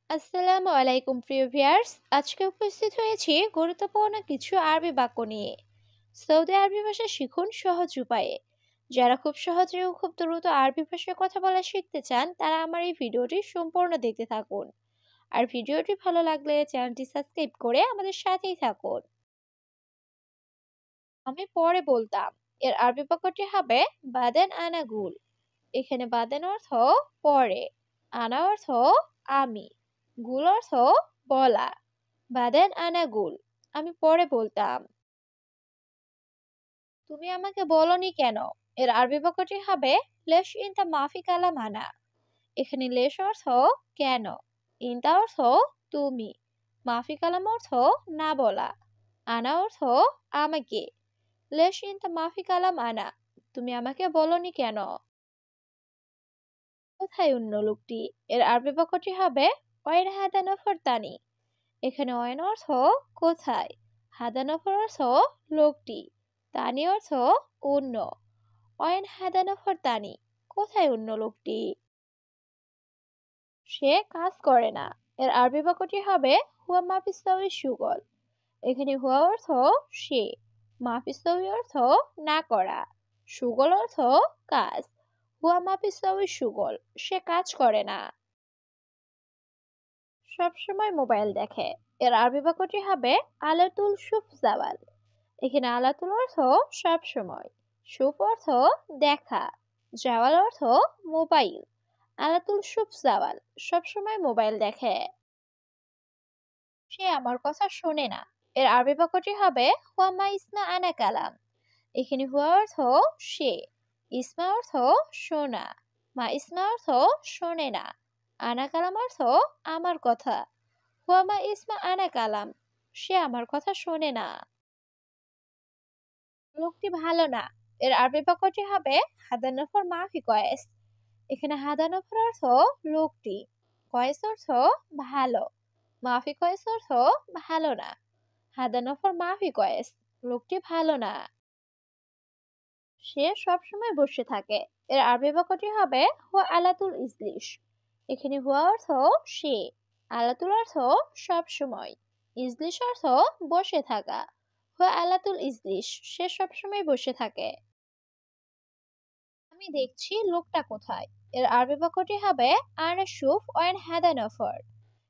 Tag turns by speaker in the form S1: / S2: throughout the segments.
S1: আসসালামু আলাইকুম প্রিয় ভিউয়ার্স, আজকে উপস্থিত হয়েছি গুরুত্বপূর্ণ কিছু আরবি বাক্য নিয়ে। সৌদি আরবি ভাষা শিখুন সহজ উপায়ে। যারা খুব সহজে ও খুব দ্রুত আরবি ভাষায় কথা বলা শিখতে চান তারা আমার এই ভিডিওটি সম্পূর্ণ দেখতে থাকুন। আর ভিডিওটি ভালো লাগলে চ্যানেলটি সাবস্ক্রাইব করে আমাদের সাথেই থাকুন। আমি পরে বলতাম, এর আরবি বাক্যটি হবে বাদেন আনা গুল। এখানে বাদেন অর্থ পরে, আনা অর্থ আমি, গুল অর্থ বলা। বাদেন আনা গুল, আমি পরে বলতাম। তুমি আমাকে বলনি কেন, এর আরবি বাক্যটি হবে লেশ ইনতা মাফি কালাম আনা। এখানে লেশ অর্থ কেন, ইনতা অর্থ তুমি, মাফি কালাম অর্থ না বলা, আনা অর্থ আমাকে। লেশ ইনতা মাফি কালাম আনা, তুমি আমাকে বলনি কেন। কোথায় অন্য লোকটি, এর আরবি বাক্যটি হবে ওয়াইন হাদা নফর তানি। এখানে ওয়াইন অর্থ কোথায়, হাদা নফর অর্থ লোকটি, তানি অর্থ অন্য। ওয়াইন হাদা নফর তানি, কোথায় অন্য লোকটি। সে কাজ করে না, এর আরবি বাক্যটি হবে হুয়া মাফিসাউই সুগল। এখানে হুয়া অর্থ সে, মাফিসাউই অর্থ না করা, সুগল অর্থ কাজ। হুয়া মাফিসাউই সুগল, সে কাজ করে না। সবসময় মোবাইল দেখে, এর আরবি বাক্যটি হবে আলাতুল সুফ জাওয়াল। এখানে আলাতুল অর্থ সব সময়, সুফ অর্থ দেখা, জাওয়াল অর্থ মোবাইল। আলাতুল সুফ জাওয়াল, সব সময় মোবাইল দেখে। সে আমার কথা শোনে না, এর আরবি বাক্যটি হবে হুয়া মা ইসমা আনা কালাম। এখানে হুয়া অর্থ সে, ইসমা অর্থ শোনা, মা ইসমা অর্থ শোনে না, আনা কালাম অর্থ আমার কথা। হুয়া মা ইসমা আনা কালাম, সে আমার কথা শোনে না। লোকটি ভালো না, এর আরবি বাক্যটি হবে হাদানফর মাফি কয়েস। এখানে হাদানফর অর্থ লোকটি, কয়েস অর্থ ভালো, মাফি কয়েস অর্থ ভালো না। হাদানফর মাফি কয়েস, লোকটি ভালো না। সে সব সময় বসে থাকে, এর আরবি বাক্যটি হবে হুয়া আলাতুল ইজলিশ। এখানে হুয়া অর্থ সে, আলাতুল অর্থ সব সময়, ইজলিশ অর্থ বসে থাকা। হুয়া আলাতুল ইজলিশ, সে সব সময় বসে থাকে। আমি দেখছি লোকটা কোথায়, এর আরবি বাক্যটি হবে আনা শুফ ওয়ান হাদা নফর।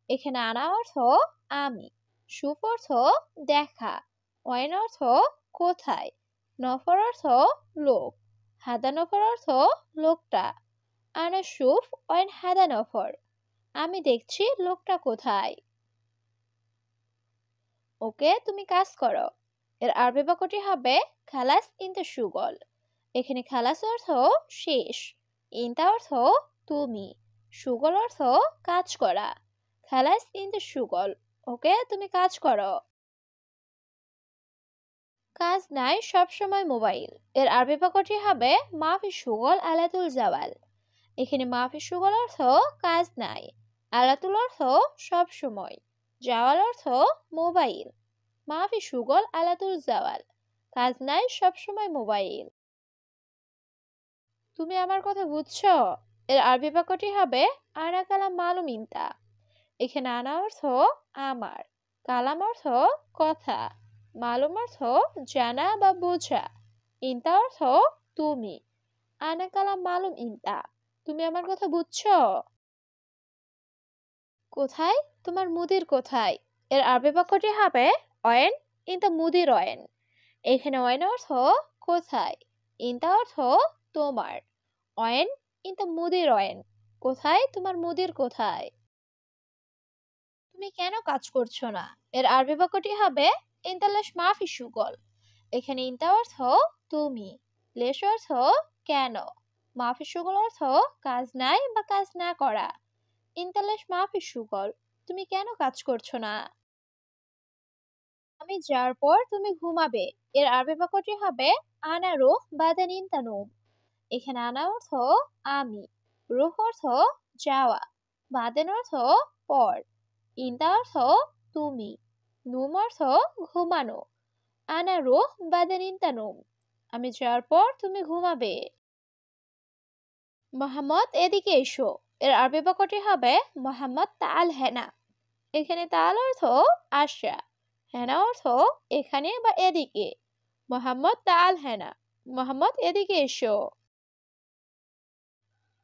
S1: এখানে আনা অর্থ আমি, শুফ অর্থ দেখা, ওয়ান অর্থ কোথায়, নফর অর্থ লোক, হাদা নফর অর্থ লোকটা। আনা শুফ ওয়ান হাদা নফর, আমি দেখছি লোকটা কোথায়। ওকে, তুমি কাজ করো, এর আরবি বাক্যটি হবে খালাস ইনতা সুগল। এখানে খালাস অর্থ শেষ, ইনতা অর্থ তুমি, সুগল অর্থ কাজ করা। খালাস ইনতা সুগল, ওকে তুমি কাজ করো। কাজ নাই সব সময় মোবাইল, এর আরবি বাক্যটি হবে মাফি সুগল আলাতুল জাওয়াল। এখানে মাফি সুগল অর্থ কাজ নাই, আলাতুল অর্থ সব সময়, জাওয়াল অর্থ মোবাইল। মাফি সুগল আলাতুল জাওয়াল, কাজ নাই সব সময় মোবাইল। তুমি আমার কথা বুঝছো, এর আরবি বাক্যটি হবে আনা কালাম মালুম ইনতা। এখানে আনা অর্থ আমার, কালাম অর্থ কথা, মালুম অর্থ জানা বা বোঝা, ইনতা অর্থ তুমি। আনা কালাম মালুম ইনতা, তুমি আমার কথা বুঝছো। কোথায়, তোমার মুদির কোথায়, এর আরবি বাক্যটি হবে অয়েন ইনতা মুদির অয়েন। এখানে অয়েন অর্থ কোথায়, ইনতা অর্থ তোমার, অয়েন ইনতা মুদির অয়েন, কোথায় তোমার মুদির কোথায়। তুমি কেন কাজ করছো না, এর আরবি বাক্যটি হবে ইনতালাশ মাফি সুগল। এখানে ইনতা অর্থ তুমি, লেশ অর্থ কেন, মাফি সুগল অর্থ কাজ নাই বা কাজ না করা। ইনতালাশ মাফি সুগল, তুমি কেন কাজ করছো না। আমি যাওয়ার পর তুমি ঘুমাবে, এর আরবি বাক্যটি হবে আনা রুহ বাদান ইনতা নুম। এখানে আনা অর্থ আমি, রুহ অর্থ যাওয়া, বাদেন অর্থ পর, ইনতা অর্থ তুমি, নুম অর্থ ঘুমানো। আনা রুহ বাদান ইনতা নুম, আমি যাওয়ার পর তুমি ঘুমাবে। মোহাম্মদ এদিকে এসো, এর আরবি বাক্যটি হবে মোহাম্মদ তাআল হেনা। এখানে তাআল অর্থ আসা, হেনা অর্থ এখানে বা এদিকে। মোহাম্মদ তাআল হেনা, মোহাম্মদ এদিকে এসো।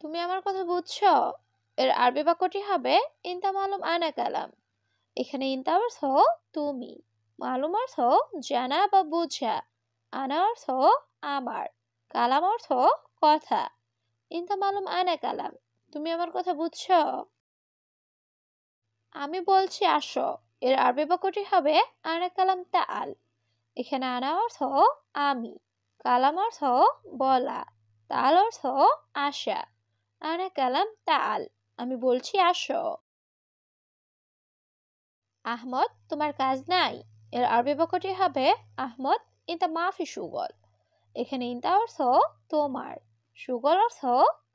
S1: তুমি আমার কথা বুঝছো? এর আরবি বাক্যটি হবে ইনতা মালুম আনা কালাম। এখানে ইনতা অর্থ তুমি, মালুম অর্থ জানা বা বোঝা, আনা অর্থ আমার, কালাম অর্থ কথা। ইনতা মালুম আনা কালাম, তুমি আমার কথা বুঝছো? আমি বলছি আসো। এর আরবি বাক্যটি হবে আনা কালাম তাআল। এখানে আনা অর্থ আমি, কালাম অর্থ বলা, তাল অর্থ আসা। আনা কালাম তাআল, আমি বলছি আসো। আহমদ, তোমার কাজ নাই। এর আরবি বাক্যটি হবে আহমদ ইনতা মাফি শুগল। এখানে ইনতা অর্থ তোমার, শুগল অর্থ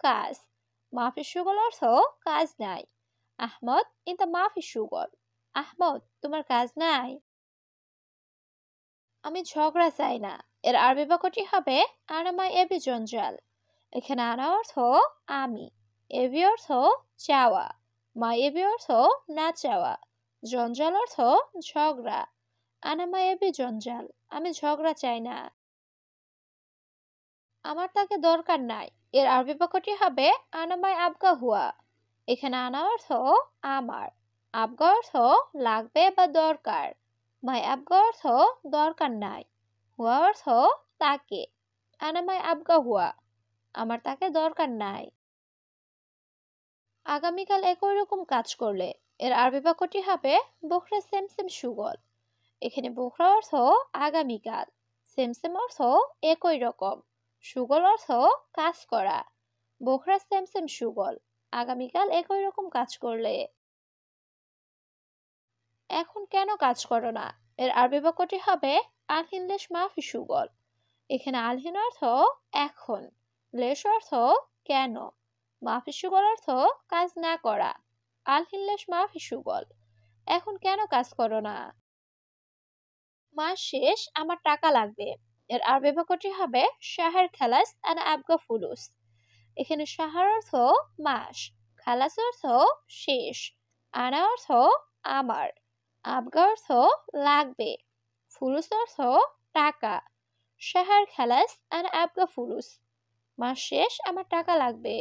S1: কাজ, মাফি শুগল অর্থ কাজ নাই। আহমদ ইনতা মাফি শুগল, আহমদ তোমার কাজ নাই। আমি ঝগড়া চাই না। এর আরবি বাক্যটি হবে আনা মা এবি জঞ্জাল। এখানে আনা অর্থ আমি, এবি অর্থ চাওয়া, মা এবি অর্থ না চাওয়া, জঞ্জাল অর্থ ঝগড়া। আনা মা এবি জঞ্জাল, আমি ঝগড়া চাই না। আমার তাকে দরকার নাই। এর আরবি বাক্যটি হবে আনা মাই আবগা হুয়া। এখানে আনা অর্থ আমার, আবগা অর্থ লাগবে বা দরকার, মাই আবগা অর্থ দরকার নাই, হুয়া অর্থ তাকে। আনা মাই আবগা হুয়া, আমার তাকে দরকার নাই। আগামীকাল একই রকম কাজ করলে। এর আরবি বাক্যটি হবে বুকরা সেম সেম সুগল। এখানে বুকরা অর্থ আগামীকাল, সেম সেম অর্থ একই রকম, সুগল অর্থ কাজ করা। বুকরা সেম সেম সুগল, আগামীকাল একই রকম কাজ করলে। এখন কেন কাজ করো না? এর আরবি বাক্যটি হবে আলহিন লেশ মাফি সুগল। এখানে আলহিন অর্থ এখন, লেশ অর্থ কেন, মাফি সুগল অর্থ কাজ না করা। আলহিন লেশ মাফি সুগল, এখন কেন কাজ করো না? মাস শেষ, আমার টাকা লাগবে। এর আরবি বাক্যটি হবে শাহর খালাস আনা আবগা ফুলুস। এখানে শাহর অর্থ মাস, খালাস অর্থ শেষ, আনা অর্থ আমার, আবগা অর্থ লাগবে, ফুলুস অর্থ টাকা। শাহর খালাস আনা আবগা ফুলুস, মাস শেষ, আমার টাকা লাগবে।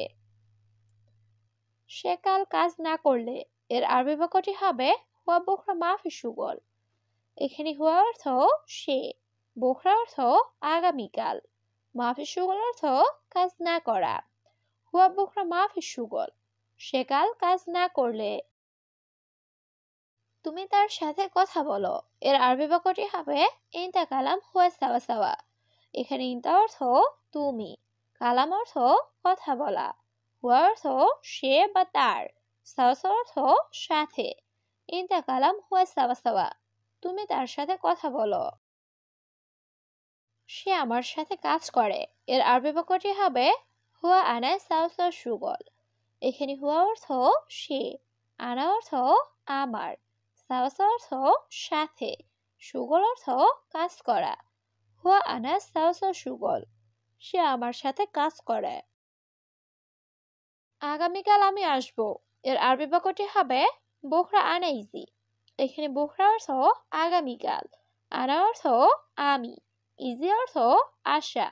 S1: সে কাল কাজ না করলে। এর আরবি বাক্যটি হবে হুয়া বকরা মাফি সুগল। এখানে হুয়া অর্থ সে, বকরা অর্থ আগামীকাল, মাফি সুগল অর্থ কাজ না করা। হুয়া বকরা মাফি সুগল, সে কাল কাজ না করলে। তুমি তার সাথে কথা বলো। এর আরবি বাক্যটি হবে ইনতা কালাম হুয়া সাওয়া সাওয়া। এখানে ইনতা অর্থ তুমি, কালাম অর্থ কথা বলা, হুয়া অর্থ সে বা তার, সাওয়া সাওয়া অর্থ সাথে। ইনতা কালাম হুয়া সাওয়া সাওয়া, তুমি তার সাথে কথা বলো। সে আমার সাথে কাজ করে। এর আরবি বাক্যটি হবে হুয়া আনা সাওয়া সাওয়া সুগল। এখানে হুয়া অর্থ সে, আনা অর্থ আমার, সাওয়া সাওয়া অর্থ সাথে, সুগল অর্থ কাজ করা। হুয়া আনা সাওয়া সাওয়া সুগল, সে আমার সাথে কাজ করে। আগামীকাল আমি আসব। এর আরবি বাক্যটি হবে বোখরা আনা ইজি। এখানে বোখরা অর্থ আগামীকাল, আনা অর্থ আমি, ইজি অর্থ আশা।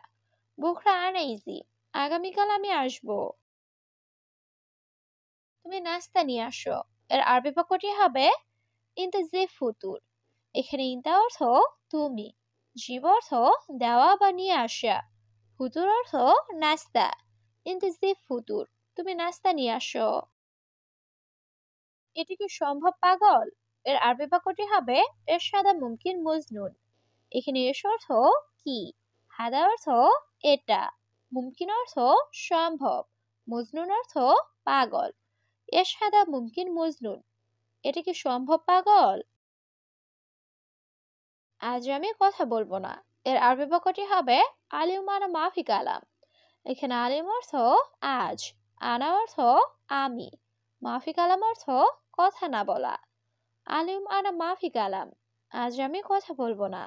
S1: বোখরা আনা ইজি, আগামীকাল আমি আসব। তুমি নাস্তা নিয়ে আসো। এর আরবি বাক্যটি হবে ইনতা জি ফুতুর। এখানে ইনতা অর্থ তুমি, জিব অর্থ দেওয়া বা নিয়ে আসা, ফুতুর অর্থ নাস্তা। ইনতা জি ফুতুর, তুমি নাস্তা নিয়ে আসো। এটি কি সম্ভব পাগল? এর আরবি বাক্যটি হবে এরশাদা মুমকিন মজনুন। এখানে এস অর্থ কি, হাদা অর্থ এটা, মুমকিন অর্থ সম্ভব, মজনুন অর্থ পাগল। এরশাদা মুমকিন মজনুন, এটা কি সম্ভব পাগল? আজ আমি কথা বলবো না। এর আরবি বাক্যটি হবে আলিম আনা মাফি কালাম। এখানে আলিম অর্থ আজ, আনা অর্থ আমি, মাফি কালাম অর্থ কথা না বলা। আলিম আনা মাফি কালাম, আজ আমি কথা বলবো না।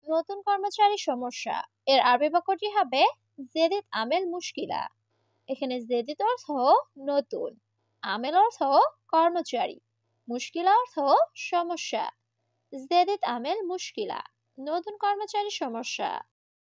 S1: নতুন কর্মচারী সমস্যা। এর আরবি বাক্যটি হবে জেদিদ আমেল মুশকিলা। এখানে জেদিদ অর্থ নতুন, আমেল অর্থ কর্মচারী, মুশকিলা অর্থ সমস্যা। জেদিদ আমেল মুশকিলা, নতুন কর্মচারী সমস্যা।